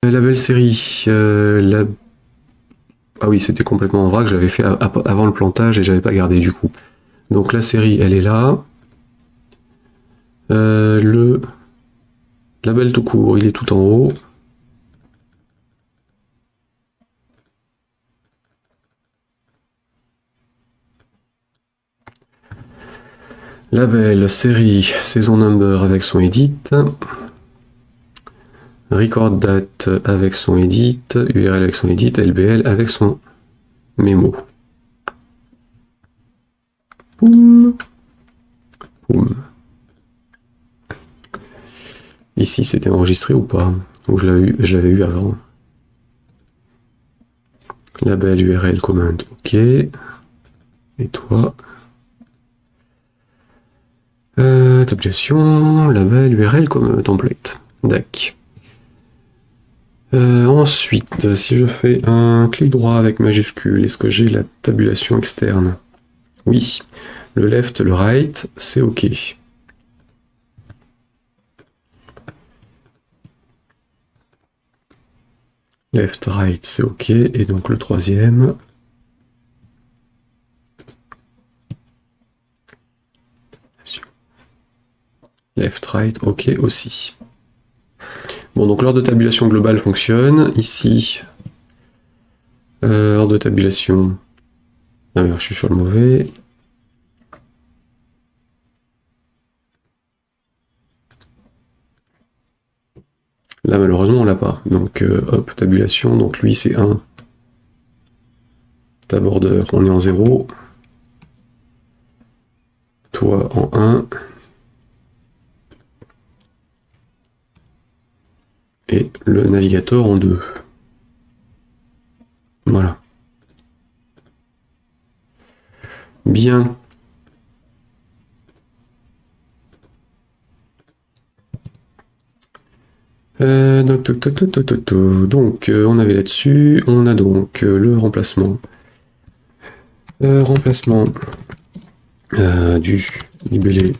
La belle série, ah oui, c'était complètement en vrac, j'avais fait avant le plantage et j'avais pas gardé du coup. Donc la série, elle est là. Le label tout court, il est tout en haut. Label, série, saison number avec son edit. Record date avec son edit. URL avec son edit. LBL avec son mémo. Boum. Boum. Ici, c'était enregistré ou pas? Ou je l'avais eu avant. Label URL command, ok. Et toi? Tabulation, label URL comme template. Dac. Ensuite, si je fais un clic droit avec majuscule, est-ce que j'ai la tabulation externe? Oui. Le left, le right, c'est ok. Left, right, c'est ok. Et donc le troisième. Left, right, ok aussi. Bon, donc l'ordre de tabulation globale fonctionne. Ici, ordre de tabulation. Ah, alors, je suis sur le mauvais. Là, malheureusement, on l'a pas. Donc, hop, tabulation. Donc, lui, c'est 1. Ta border, on est en 0. Toi, en 1. Et le navigateur en 2. Voilà. Bien. Donc, on avait là-dessus, on a donc le remplacement. Remplacement du libellé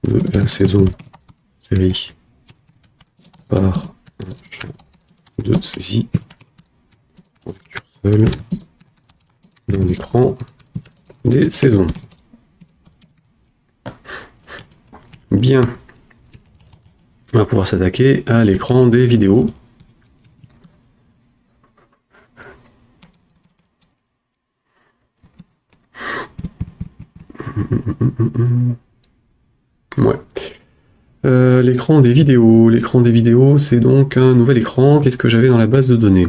de la saison série par un champ de saisie en curseur dans l'écran des saisons. Bien. On va pouvoir s'attaquer à l'écran des vidéos. Ouais. L'écran des vidéos. L'écran des vidéos, c'est donc un nouvel écran. Qu'est-ce que j'avais dans la base de données?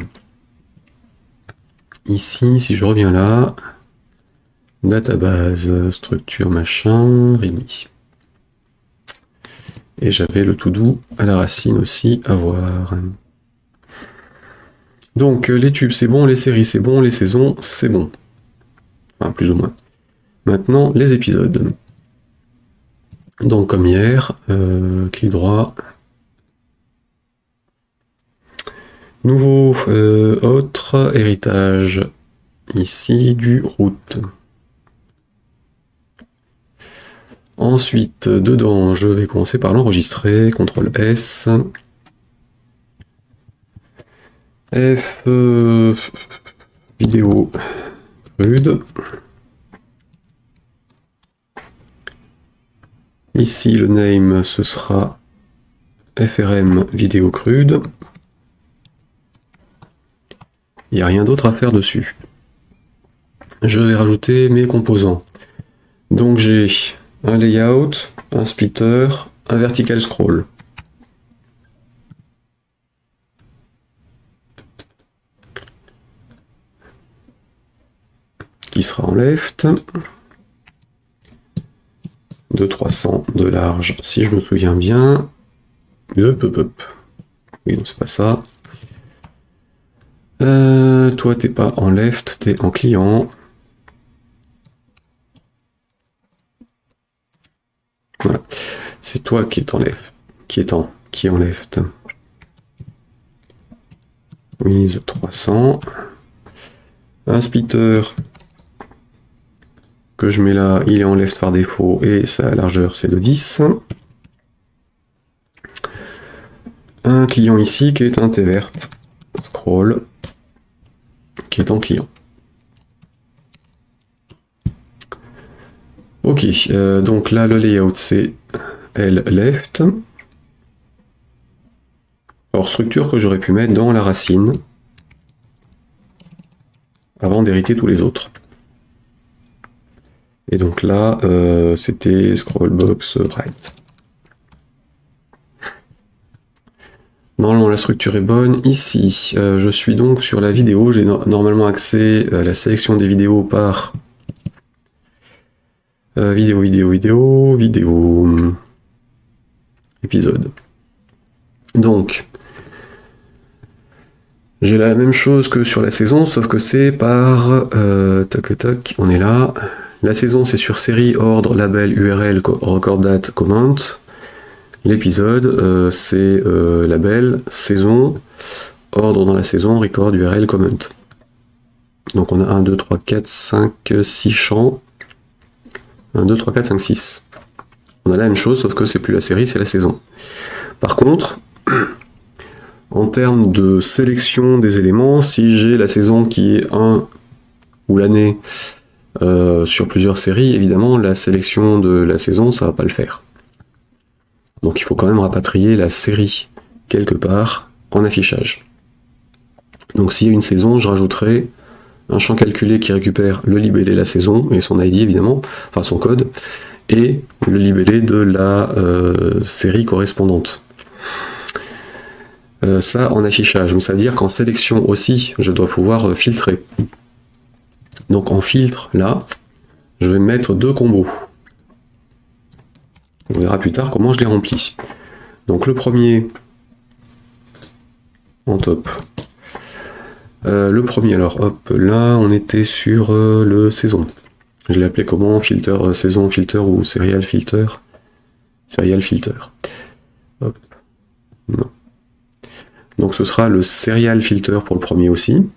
Ici, si je reviens là, database, structure, machin, README. Et j'avais le to-do à la racine aussi à voir. Donc, les tubes, c'est bon, les séries, c'est bon, les saisons, c'est bon. Enfin, plus ou moins. Maintenant, les épisodes. Donc, comme hier, clic droit. Nouveau, autre, héritage. Ici, du route. Ensuite, dedans, je vais commencer par l'enregistrer. CTRL S. F. Vidéo. Rude. Ici, le name, ce sera FRM vidéo crude. Il n'y a rien d'autre à faire dessus. Je vais rajouter mes composants. Donc j'ai un layout, un splitter, un vertical scroll. Qui sera en left. De 300 de large, si je me souviens bien. Hop, hop, hop. Oui, non, c'est pas ça. Toi, t'es pas en left, t'es en client. Voilà. C'est toi qui est en left. Qui est en left. With 300. Un splitter que je mets là, il est en left par défaut et sa largeur c'est de 10. un client ici qui est un T verte. Scroll, qui est en client. Ok, donc là le layout c'est L left. Alors structure que j'aurais pu mettre dans la racine avant d'hériter tous les autres. Et donc là c'était scroll box right. Normalement la structure est bonne. Ici je suis donc sur la vidéo, j'ai normalement accès à la sélection des vidéos par vidéo, épisode. Donc, j'ai la même chose que sur la saison, sauf que c'est par... tac, tac, on est là. La saison, c'est sur série, ordre, label, URL, record date, comment. L'épisode, c'est label, saison, ordre dans la saison, record, URL, comment. Donc on a 1, 2, 3, 4, 5, 6 champs. 1, 2, 3, 4, 5, 6. On a la même chose, sauf que c'est plus la série, c'est la saison. Par contre, en termes de sélection des éléments, si j'ai la saison qui est 1 ou l'année sur plusieurs séries, évidemment, la sélection de la saison, ça va pas le faire. Donc il faut quand même rapatrier la série quelque part en affichage. Donc s'il y a une saison, je rajouterai un champ calculé qui récupère le libellé, la saison, et son ID évidemment, enfin son code, et le libellé de la série correspondante. Ça en affichage, donc ça veut dire qu'en sélection aussi, je dois pouvoir filtrer. Donc en filtre, là, je vais mettre 2 combos. On verra plus tard comment je les remplis. Donc le premier, en top. Le premier, alors hop, là on était sur le saison. Je l'ai appelé comment? Filter, saison filter ou serial filter? Serial filter. Hop. Non. Donc ce sera le serial filter pour le premier aussi.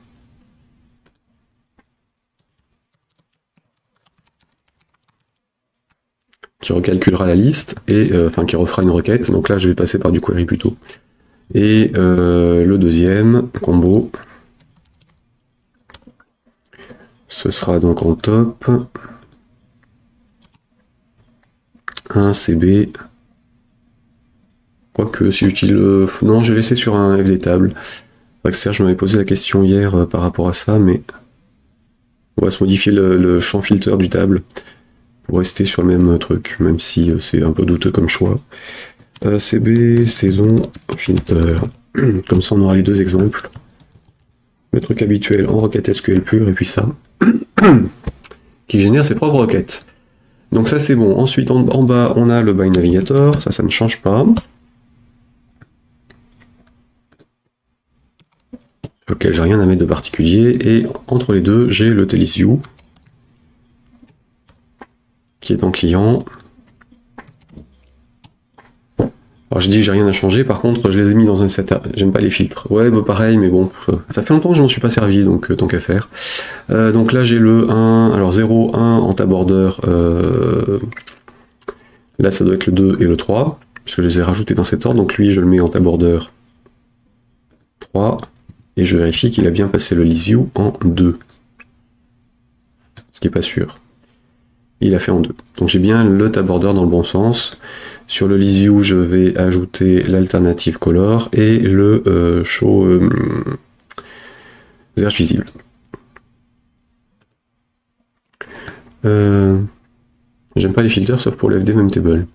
Qui recalculera la liste, et enfin qui refera une requête. Donc là je vais passer par du query plutôt. Et le deuxième combo, ce sera donc en top un CB. Quoique si j'utilise le... Non, je vais laisser sur un FD table. Serge m'avait posé la question hier par rapport à ça, mais on va se modifier le champ filter du table pour rester sur le même truc, même si c'est un peu douteux comme choix. CB, saison, filter. Comme ça on aura les deux exemples. Le truc habituel en requête SQL pure, et puis ça, qui génère ses propres requêtes. Donc ça c'est bon. Ensuite en bas on a le by navigator, ça ne change pas. Sur lequel j'ai rien à mettre de particulier, et entre les deux j'ai le TelisView qui est en client. Alors je dis que j'ai rien à changer, par contre je les ai mis dans un setup, j'aime pas les filtres. Ouais bah pareil, mais bon, ça fait longtemps que je m'en suis pas servi, donc tant qu'à faire. Donc là j'ai le 1, alors 0, 1 en tab order, là ça doit être le 2 et le 3, puisque je les ai rajoutés dans cet ordre, donc lui je le mets en tab order 3, et je vérifie qu'il a bien passé le list view en 2. Ce qui n'est pas sûr. Il a fait en 2. Donc j'ai bien le tab order dans le bon sens. Sur le list view, je vais ajouter l'alternative color et le show search visible. J'aime pas les filters sauf pour le FD Memtable.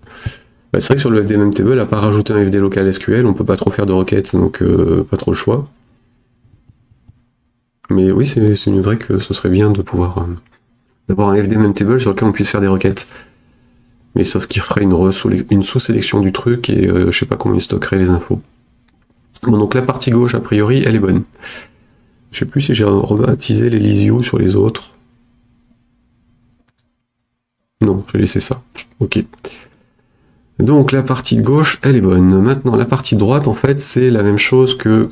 Bah, c'est vrai que sur le FD Memtable, à part rajouter un FD local SQL, on peut pas trop faire de requêtes, donc pas trop le choix. Mais oui, c'est vrai que ce serait bien de pouvoir d'avoir un FD Memtable sur lequel on puisse faire des requêtes. Mais sauf qu'il ferait une sous-sélection du truc et je sais pas comment il stockerait les infos. Bon, donc la partie gauche, a priori, elle est bonne. Je sais plus si j'ai rebaptisé les list-view sur les autres. Non, j'ai laissé ça. Ok. Donc la partie de gauche, elle est bonne. Maintenant, la partie de droite, en fait, c'est la même chose que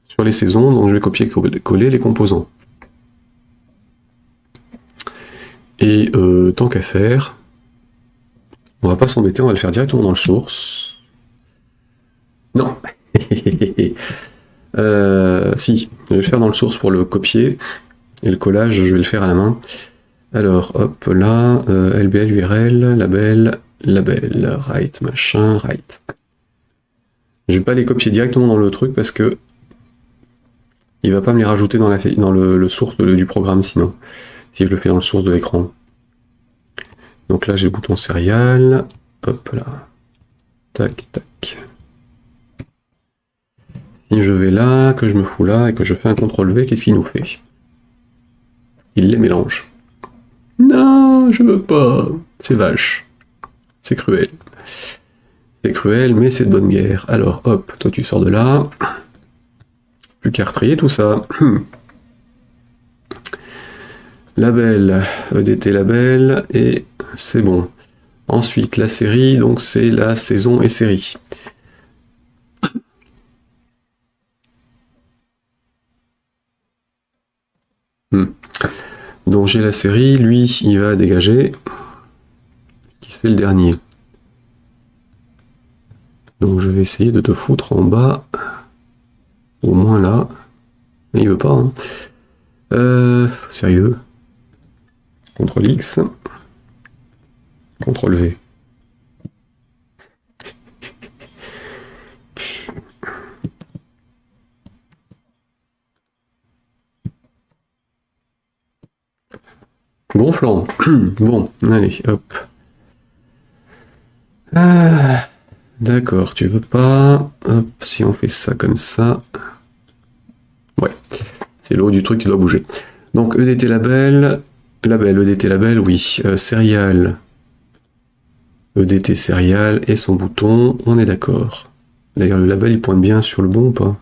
sur les saisons, donc je vais copier-coller les composants. Et tant qu'à faire, on va pas s'embêter, on va le faire directement dans le source. Non, Si, je vais le faire dans le source pour le copier. Et le collage, je vais le faire à la main. Alors, hop, là, LBL, URL, label, right, machin, right. Je vais pas les copier directement dans le truc parce que il va pas me les rajouter dans, dans le source du programme sinon, si je le fais dans le source de l'écran. Donc là, j'ai le bouton serial, hop là, tac, tac. Si je vais là, que je me fous là et que je fais un CTRL-V, qu'est-ce qu'il nous fait? Il les mélange. Non, je veux pas. C'est vache. C'est cruel. C'est cruel, mais c'est de bonne guerre. Alors, hop, toi tu sors de là. Plus qu'à retrier tout ça. Label, EDT label, et c'est bon. Ensuite, la série, donc c'est la saison et série. Donc j'ai la série, lui, il va dégager. Qui c'est le dernier? Donc je vais essayer de te foutre en bas. Au moins là. Mais il veut pas, hein. Sérieux. CTRL X. CTRL V. Gonflant. Bon, allez, hop. D'accord, tu veux pas. Hop, si on fait ça comme ça. Ouais, c'est le haut du truc qui doit bouger. Donc EDT label, EDT label, oui. Serial, EDT serial et son bouton, on est d'accord. D'ailleurs, le label il pointe bien sur le bon ou pas?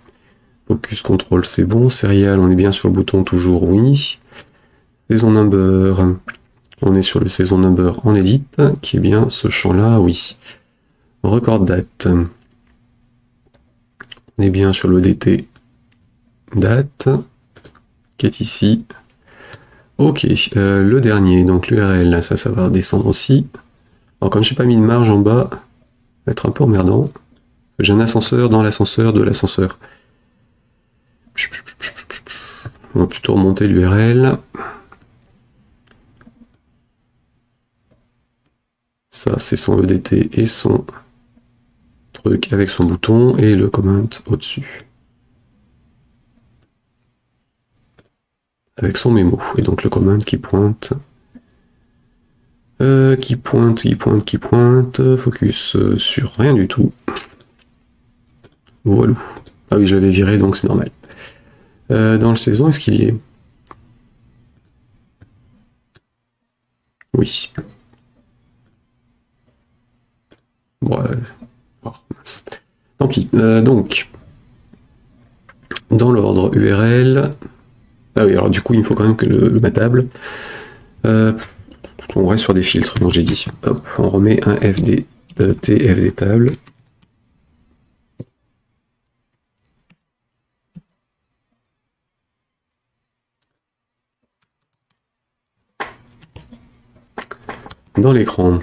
Focus control, c'est bon. Serial, on est bien sur le bouton toujours, oui. Saison number, on est sur le saison number en edit, qui est bien ce champ-là, oui. Record date, on est bien sur le DT date, qui est ici. Ok, le dernier, donc l'URL, ça va redescendre aussi. Alors comme je n'ai pas mis de marge en bas, ça va être un peu emmerdant. J'ai un ascenseur dans l'ascenseur de l'ascenseur. On va plutôt remonter l'URL. Ça, c'est son EDT et son truc avec son bouton et le comment au-dessus. Avec son mémo. Et donc le comment qui pointe. Qui pointe. Focus sur rien du tout. Voilà. Ah oui, je l'avais viré, donc c'est normal. Dans le saison, est-ce qu'il y est? Oui. Bon, oh, mince. Tant pis. Donc, dans l'ordre URL. Ah oui, alors du coup, il me faut quand même que le ma table. On reste sur des filtres, donc j'ai dit. Hop, on remet un FD, TFD table. Dans l'écran.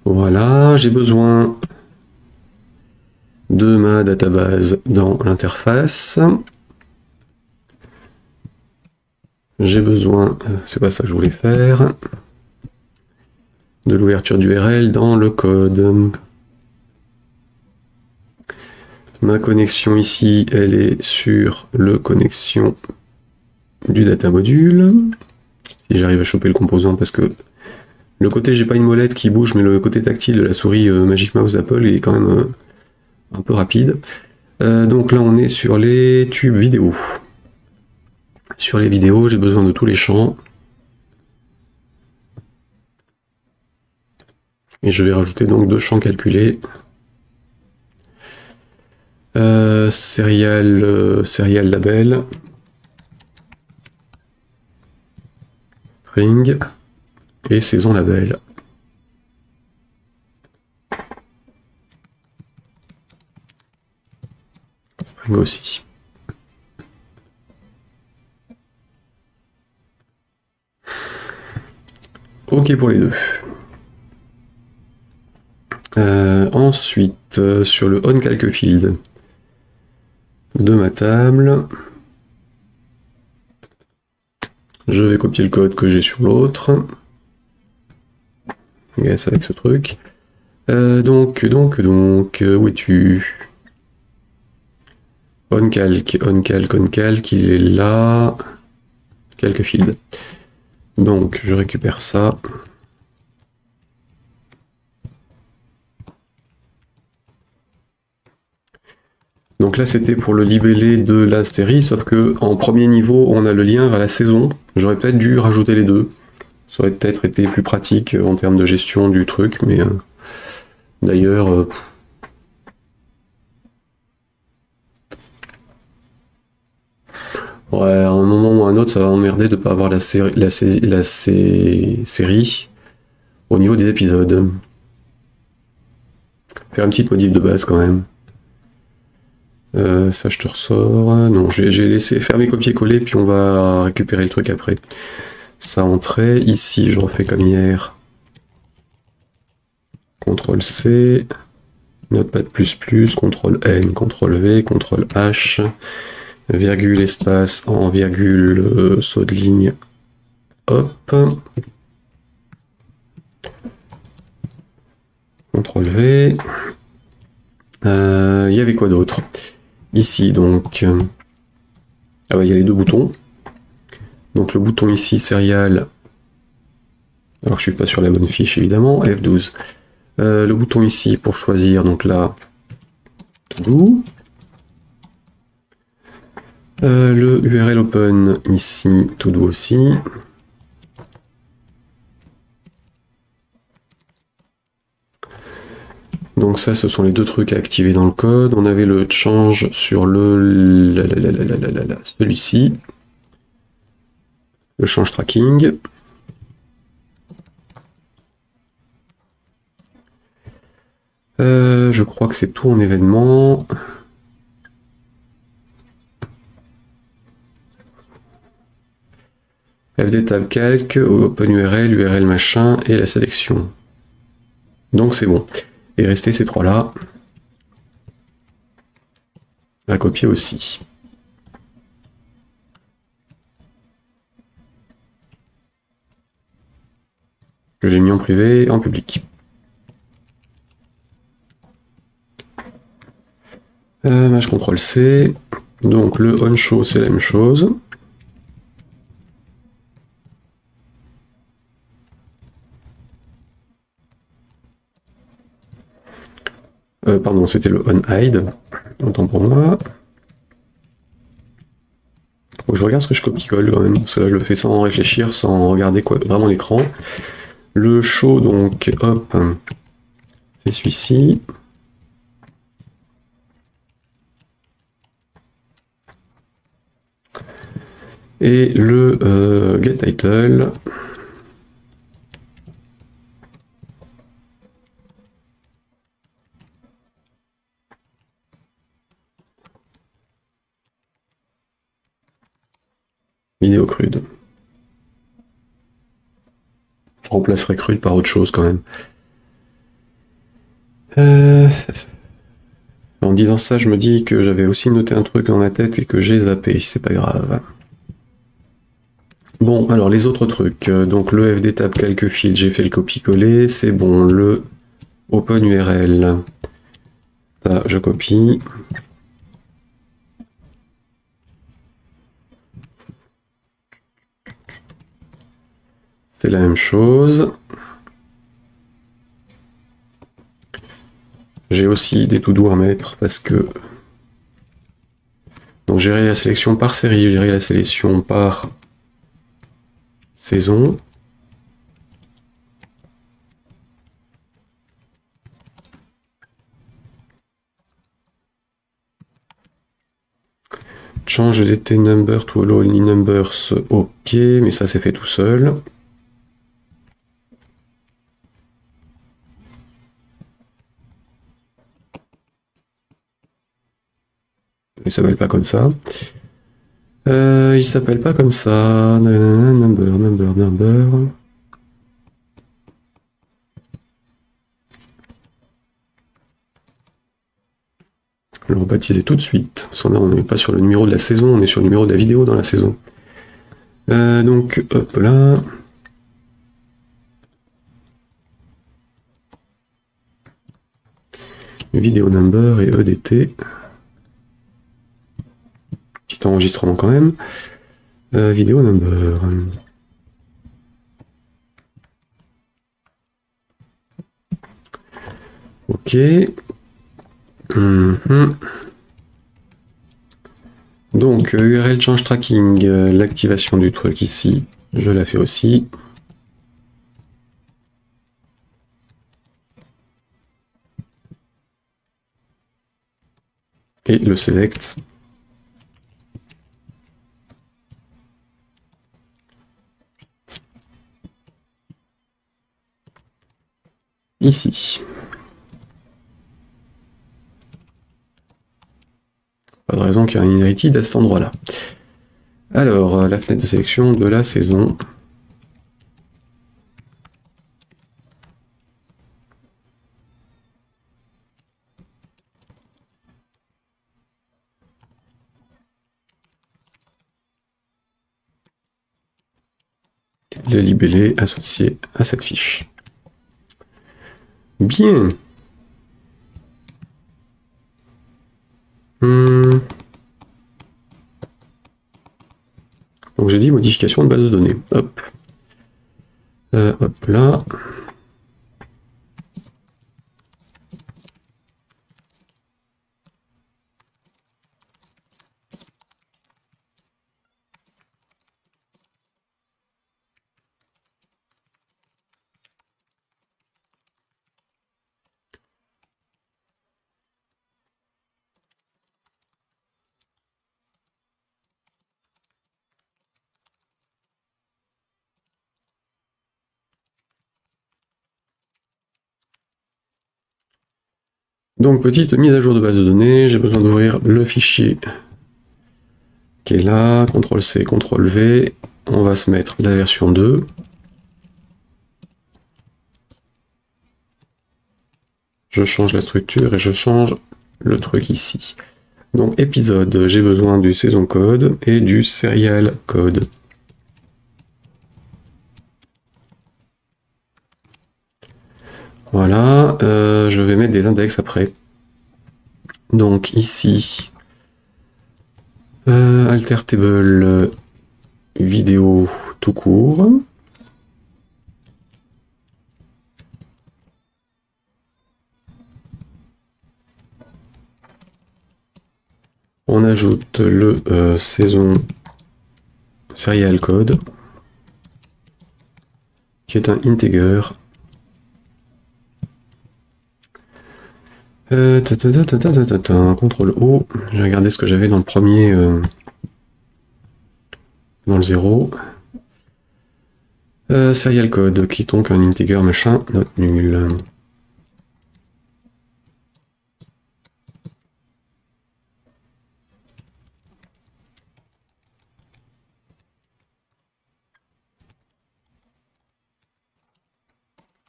Voilà, j'ai besoin de ma database dans l'interface. J'ai besoin, c'est pas ça que je voulais faire, de l'ouverture d'URL dans le code. Ma connexion ici, elle est sur le connexion du data module. Si j'arrive à choper le composant, parce que le côté, j'ai pas une molette qui bouge, mais le côté tactile de la souris Magic Mouse Apple est quand même un peu rapide. Donc là, on est sur les tubes vidéo. Sur les vidéos, j'ai besoin de tous les champs. Et je vais rajouter donc 2 champs calculés. Serial label. String. Et saison label. String aussi. Ok pour les deux. Ensuite, sur le onCalc field de ma table, je vais copier le code que j'ai sur l'autre. Yes, avec ce truc. Donc, où es-tu? OnCalc, il est là. Calc field. Donc, je récupère ça. Donc là, c'était pour le libellé de la série, sauf que en premier niveau, on a le lien vers la saison. J'aurais peut-être dû rajouter les deux. Ça aurait peut-être été plus pratique en termes de gestion du truc, mais d'ailleurs... ouais, à un moment ou à un autre, ça va emmerder de ne pas avoir la série au niveau des épisodes. Faire une petite modif de base quand même. Ça, je te ressors. Non, j'ai laissé faire mes copier-coller, puis on va récupérer le truc après. Ça entrait. Ici, je refais comme hier. CTRL-C. Notepad++, CTRL-N, CTRL-V, CTRL-H. Virgule, espace, en virgule, saut de ligne. Hop. CTRL-V. Il y avait quoi d'autre? Ici, donc... ah ouais, il y a les deux boutons. Donc le bouton ici, Serial. Alors je suis pas sur la bonne fiche, évidemment. F12. Le bouton ici pour choisir, donc là... To-do. Le URL open ici, To-do aussi. Donc ça, ce sont les deux trucs à activer dans le code. On avait le change sur celui-ci. Le change tracking. Je crois que c'est tout en événement. FD tab calc, open URL, URL machin et la sélection. Donc c'est bon. Et rester ces trois-là. À copier aussi. Que j'ai mis en privé et en public. Maj CTRL-C. Donc le onShow, c'est la même chose. Pardon, c'était le onHide. Autant pour moi. Faut que je regarde ce que je copie-colle quand même. Parce que là, je le fais sans réfléchir, sans regarder quoi, vraiment l'écran. Le show, donc, hop, c'est celui-ci. Et le getTitle. Vidéo crude. Je remplacerai crude par autre chose quand même. En disant ça, je me dis que j'avais aussi noté un truc dans ma tête et que j'ai zappé, c'est pas grave. Bon, alors les autres trucs. Donc le FD tab calc field, j'ai fait le copier-coller, c'est bon. Le open URL, ça je copie. C'est la même chose. J'ai aussi des to-do à mettre parce que... Donc gérer la sélection par série, gérer la sélection par saison. Change DT number to allow only numbers, ok, mais ça c'est fait tout seul. Il s'appelle pas comme ça. Il s'appelle pas comme ça. Number. le rebaptiser tout de suite. Parce qu'on n'est pas sur le numéro de la saison, on est sur le numéro de la vidéo dans la saison. Donc, hop là. Vidéo number et EDT. Petit enregistrement quand même. Vidéo number. Ok. Donc, URL change tracking, l'activation du truc ici, je la fais aussi. Et le select. Ici. Pas de raison qu'il y ait un inheritid à cet endroit-là. Alors, la fenêtre de sélection de la saison. Le libellé associé à cette fiche. Bien. Donc j'ai dit modification de base de données. Hop. Hop là. Donc, petite mise à jour de base de données, j'ai besoin d'ouvrir le fichier qui est là, CTRL-C, CTRL-V, on va se mettre la version 2. Je change la structure et je change le truc ici. Donc, épisode, j'ai besoin du saison code et du serial code. Voilà, je vais mettre des index après. Donc ici, alter table vidéo tout court. On ajoute le saison serial code, qui est un integer. CTRL O, j'ai regardé ce que j'avais dans le premier, dans le 0. Serial code, qui est donc un integer machin, note nulle.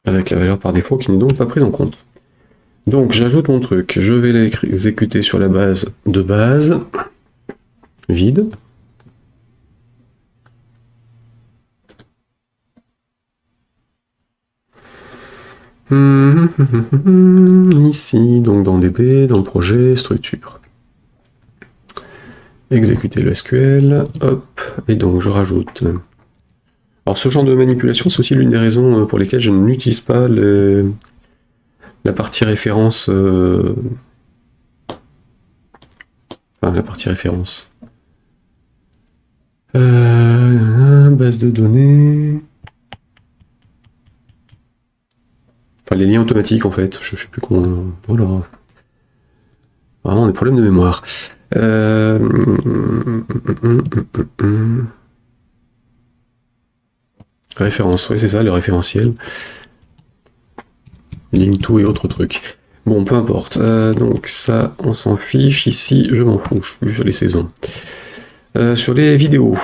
Avec la valeur par défaut qui n'est donc pas prise en compte. Donc j'ajoute mon truc, je vais l'exécuter sur la base de base, vide. Ici, donc dans DB, dans le projet, structure. Exécuter le SQL, hop, et donc je rajoute. Alors ce genre de manipulation, c'est aussi l'une des raisons pour lesquelles je n'utilise pas la partie référence. Enfin, la partie référence. Base de données. Enfin, les liens automatiques en fait. Je sais plus comment. Voilà. Vraiment des problèmes de mémoire. Référence, oui c'est ça, le référentiel. Link to et autres trucs. Bon, peu importe. Donc ça, on s'en fiche. Ici, je m'en fous. Je suis plus sur les saisons. Sur les vidéos.